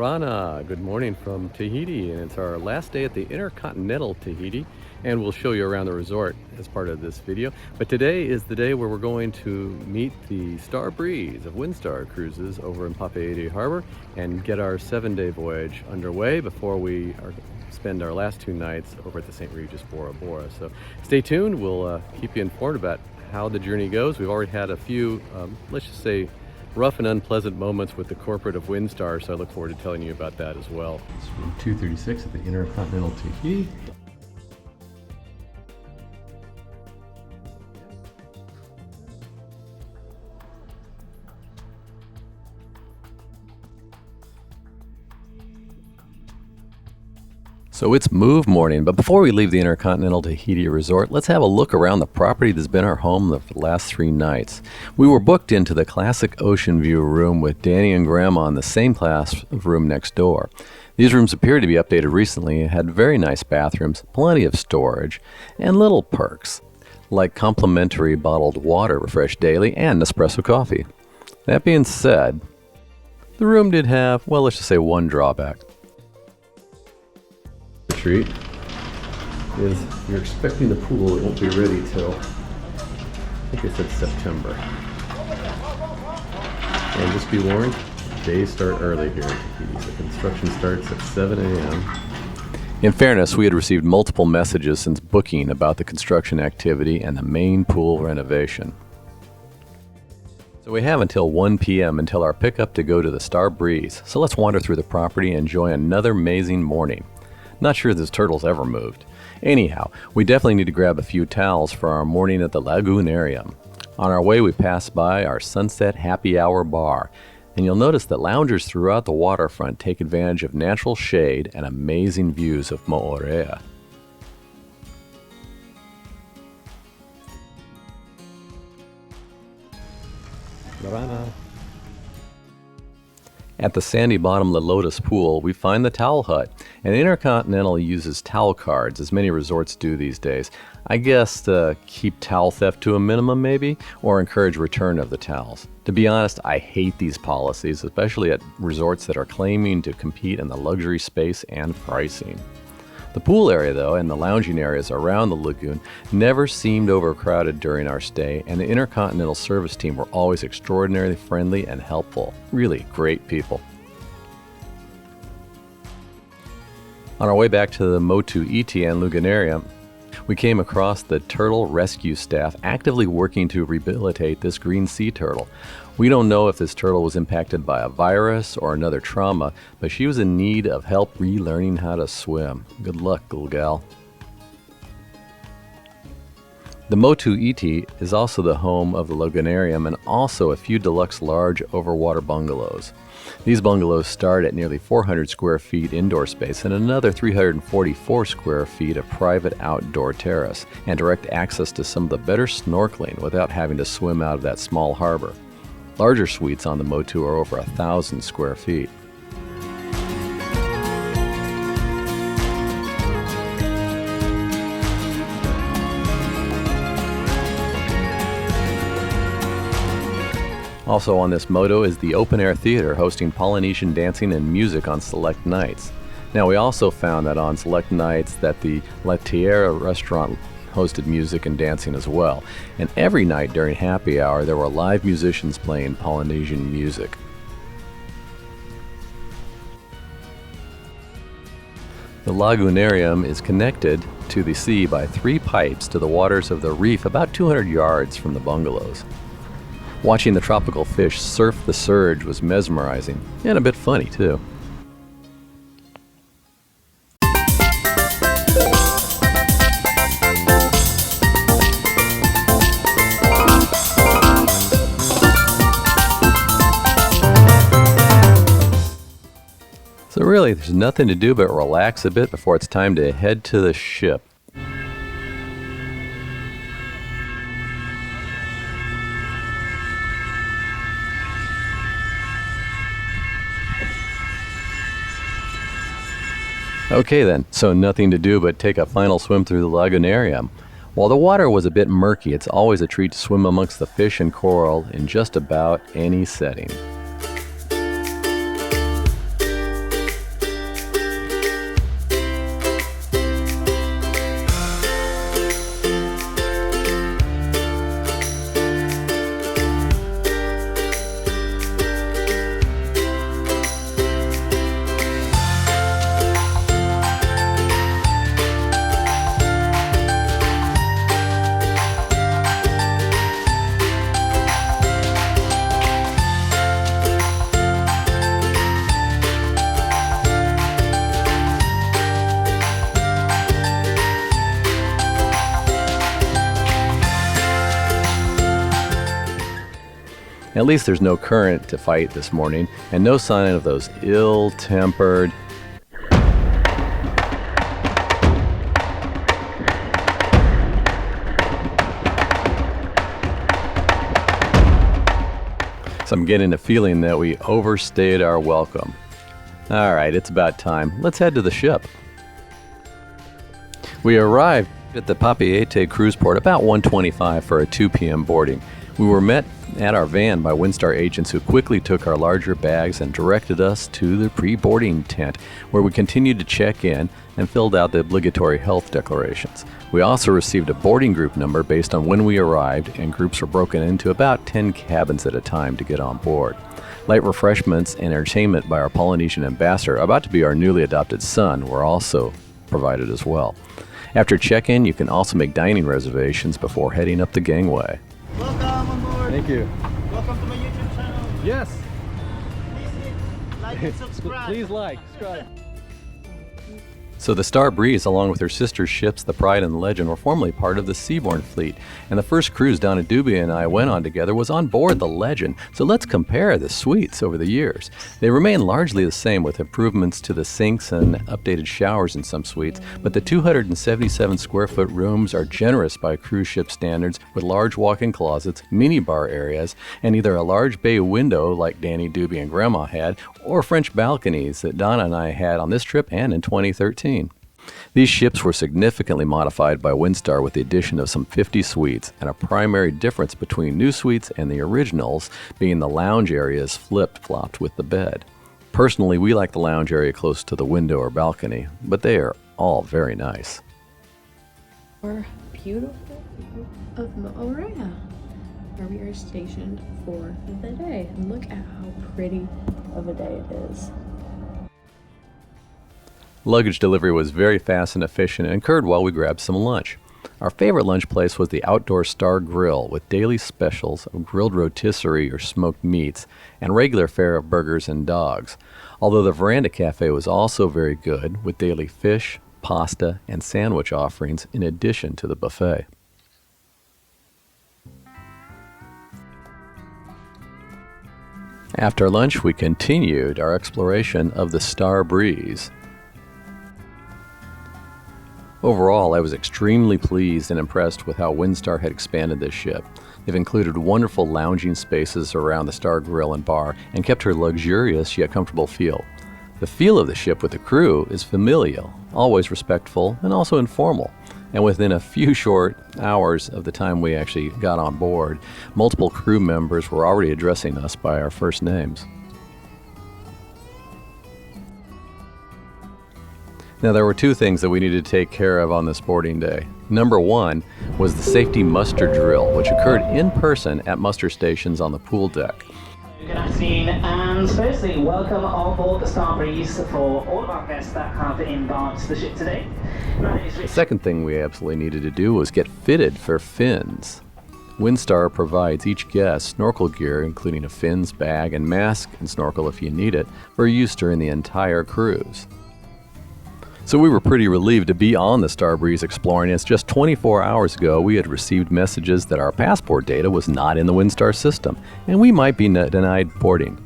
Lorana, good morning from Tahiti, and it's our last day at the Intercontinental Tahiti, and we'll show you around the resort as part of this video. But today is the day where we're going to meet the Star Breeze of Windstar cruises over in Polynesia Harbor and get our 7-day voyage underway before we spend our last 2 nights over at the St. Regis Bora Bora. So stay tuned, we'll keep you informed about how the journey goes. We've already had a few, let's just say, rough and unpleasant moments with the corporate of Windstar, so I look forward to telling you about that as well. It's room 236 at the Intercontinental Tahiti. So it's move morning, but before we leave the Intercontinental Tahiti Resort, let's have a look around the property that's been our home the last 3 nights. We were booked into the classic ocean view room with Danny and Grandma in the same class of room next door. These rooms appear to be updated recently and had very nice bathrooms, plenty of storage, and little perks, like complimentary bottled water refreshed daily and Nespresso coffee. That being said, the room did have, well, let's just say one drawback. Treat is you're expecting the pool, it won't be ready till, I think it said September. And just be warned, days start early here at Tahiti. The construction starts at 7 a.m. In fairness, we had received multiple messages since booking about the construction activity and the main pool renovation. So we have until 1 p.m. until our pickup to go to the Star Breeze. So let's wander through the property and enjoy another amazing morning. Not sure this turtle's ever moved. Anyhow, we definitely need to grab a few towels for our morning at the Lagoonarium. On our way, we pass by our Sunset Happy Hour bar, and you'll notice that loungers throughout the waterfront take advantage of natural shade and amazing views of Moorea. At the sandy bottom of the Lotus Pool, we find the towel hut, and Intercontinental uses towel cards, as many resorts do these days. I guess to keep towel theft to a minimum, maybe, or encourage return of the towels. To be honest, I hate these policies, especially at resorts that are claiming to compete in the luxury space and pricing. The pool area, though, and the lounging areas around the lagoon never seemed overcrowded during our stay, and the Intercontinental service team were always extraordinarily friendly and helpful. Really great people. On our way back to the Motu Iti and Lagoonarium, we came across the turtle rescue staff actively working to rehabilitate this green sea turtle. We don't know if this turtle was impacted by a virus or another trauma, but she was in need of help relearning how to swim. Good luck, little gal. The Motu Iti is also the home of the Lagoonarium and also a few deluxe large overwater bungalows. These bungalows start at nearly 400 square feet indoor space and another 344 square feet of private outdoor terrace and direct access to some of the better snorkeling without having to swim out of that small harbor. Larger suites on the Motu are over 1,000 square feet. Also on this Motu is the open-air theater hosting Polynesian dancing and music on select nights. Now we also found that on select nights that the La Tierra restaurant hosted music and dancing as well. And every night during happy hour there were live musicians playing Polynesian music. The Lagoonarium is connected to the sea by 3 pipes to the waters of the reef about 200 yards from the bungalows. Watching the tropical fish surf the surge was mesmerizing and a bit funny too. So really, there's nothing to do but relax a bit before it's time to head to the ship. Okay then, so nothing to do but take a final swim through the Lagoonarium. While the water was a bit murky, it's always a treat to swim amongst the fish and coral in just about any setting. At least there's no current to fight this morning, and no sign of those ill-tempered... So I'm getting a feeling that we overstayed our welcome. All right, it's about time. Let's head to the ship. We arrived at the Polynesia cruise port about 1:25 for a 2 p.m. boarding. We were met at our van by Windstar agents who quickly took our larger bags and directed us to the pre-boarding tent, where we continued to check in and filled out the obligatory health declarations. We also received a boarding group number based on when we arrived, and groups were broken into about 10 cabins at a time to get on board. Light refreshments and entertainment by our Polynesian ambassador, about to be our newly adopted son, were also provided as well. After check-in, you can also make dining reservations before heading up the gangway. Welcome on board. Thank you. Welcome to my YouTube channel. Yes. Please like and subscribe. Please like, subscribe. So the Star Breeze, along with her sister ships, the Pride and the Legend, were formerly part of the Seabourn fleet, and the first cruise Donna Dubia and I went on together was on board the Legend. So let's compare the suites over the years. They remain largely the same, with improvements to the sinks and updated showers in some suites, but the 277 square foot rooms are generous by cruise ship standards, with large walk-in closets, mini-bar areas, and either a large bay window like Danny Dubia and Grandma had, or French balconies that Donna and I had on this trip and in 2013. These ships were significantly modified by Windstar with the addition of some 50 suites, and a primary difference between new suites and the originals being the lounge areas flip-flopped with the bed. Personally, we like the lounge area close to the window or balcony, but they are all very nice. Our beautiful view of Moorea, where we are stationed for the day. And look at how pretty of a day it is. Luggage delivery was very fast and efficient and occurred while we grabbed some lunch. Our favorite lunch place was the Outdoor Star Grill, with daily specials of grilled rotisserie or smoked meats and regular fare of burgers and dogs. Although the Veranda Cafe was also very good, with daily fish, pasta, and sandwich offerings in addition to the buffet. After lunch, we continued our exploration of the Star Breeze. Overall, I was extremely pleased and impressed with how Windstar had expanded this ship. They've included wonderful lounging spaces around the Star Grill and bar and kept her luxurious yet comfortable feel. The feel of the ship with the crew is familial, always respectful, and also informal. And within a few short hours of the time we actually got on board, multiple crew members were already addressing us by our first names. Now, there were two things that we needed to take care of on this boarding day. Number one was the safety muster drill, which occurred in person at muster stations on the pool deck. Good afternoon, and firstly, welcome on board the Star Breeze for all of our guests that have embarked to the ship today. The second thing we absolutely needed to do was get fitted for fins. Windstar provides each guest snorkel gear, including a fins, bag, and mask and snorkel if you need it, for use during the entire cruise. So we were pretty relieved to be on the Star Breeze exploring, as just 24 hours ago we had received messages that our passport data was not in the Windstar system, and we might be denied boarding.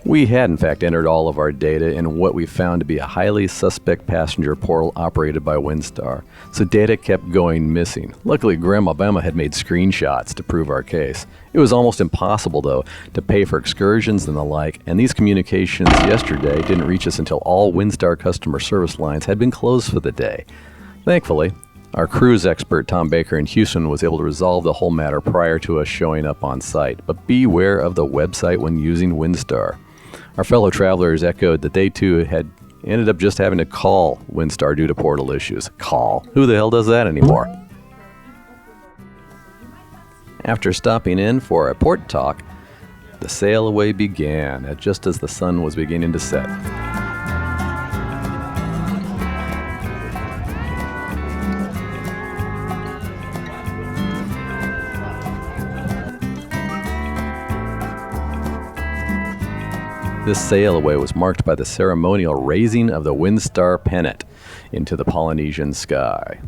We had in fact entered all of our data in what we found to be a highly suspect passenger portal operated by Windstar, so data kept going missing. Luckily, Grandma Bama had made screenshots to prove our case. It was almost impossible, though, to pay for excursions and the like, and these communications yesterday didn't reach us until all Windstar customer service lines had been closed for the day. Thankfully, our cruise expert Tom Baker in Houston was able to resolve the whole matter prior to us showing up on site, but beware of the website when using Windstar. Our fellow travelers echoed that they too had ended up just having to call Windstar due to portal issues. Call? Who the hell does that anymore? After stopping in for a port talk, the sail away began, just as the sun was beginning to set. This sail away was marked by the ceremonial raising of the Windstar pennant into the Polynesian sky.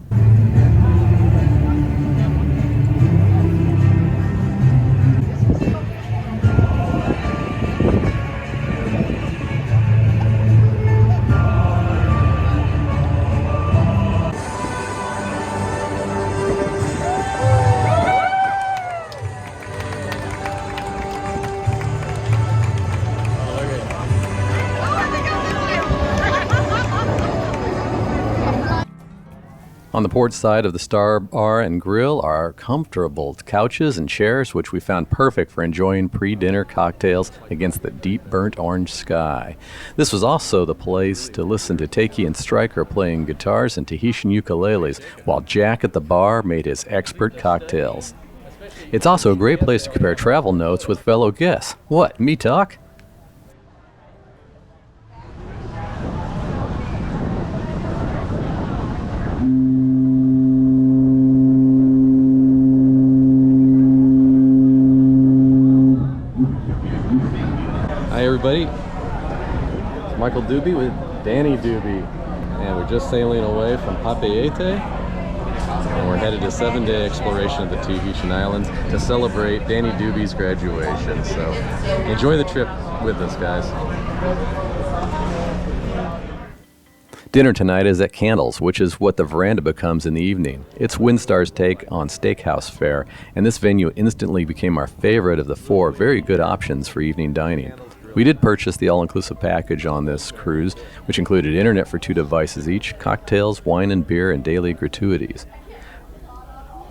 On the port side of the Star Bar and Grill are comfortable couches and chairs, which we found perfect for enjoying pre-dinner cocktails against the deep burnt orange sky. This was also the place to listen to Takei and Stryker playing guitars and Tahitian ukuleles, while Jack at the bar made his expert cocktails. It's also a great place to compare travel notes with fellow guests. What, me talk? Hi everybody, it's Michael Doobie with Danny Doobie, and we're just sailing away from Papeete, and we're headed to a 7-day exploration of the Tahitian Islands to celebrate Danny Doobie's graduation. So enjoy the trip with us, guys. Dinner tonight is at Candles, which is what the veranda becomes in the evening. It's Windstar's take on steakhouse fare, and this venue instantly became our favorite of the 4 very good options for evening dining. We did purchase the all-inclusive package on this cruise, which included internet for 2 devices each, cocktails, wine and beer, and daily gratuities.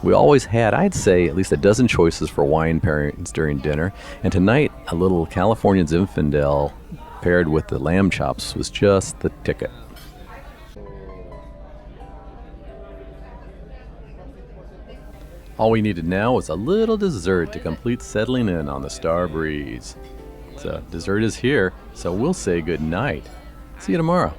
We always had, I'd say, at least a dozen choices for wine pairings during dinner, and tonight a little California Zinfandel paired with the lamb chops was just the ticket. All we needed now was a little dessert to complete settling in on the Star Breeze. So dessert is here, so we'll say good night. See you tomorrow.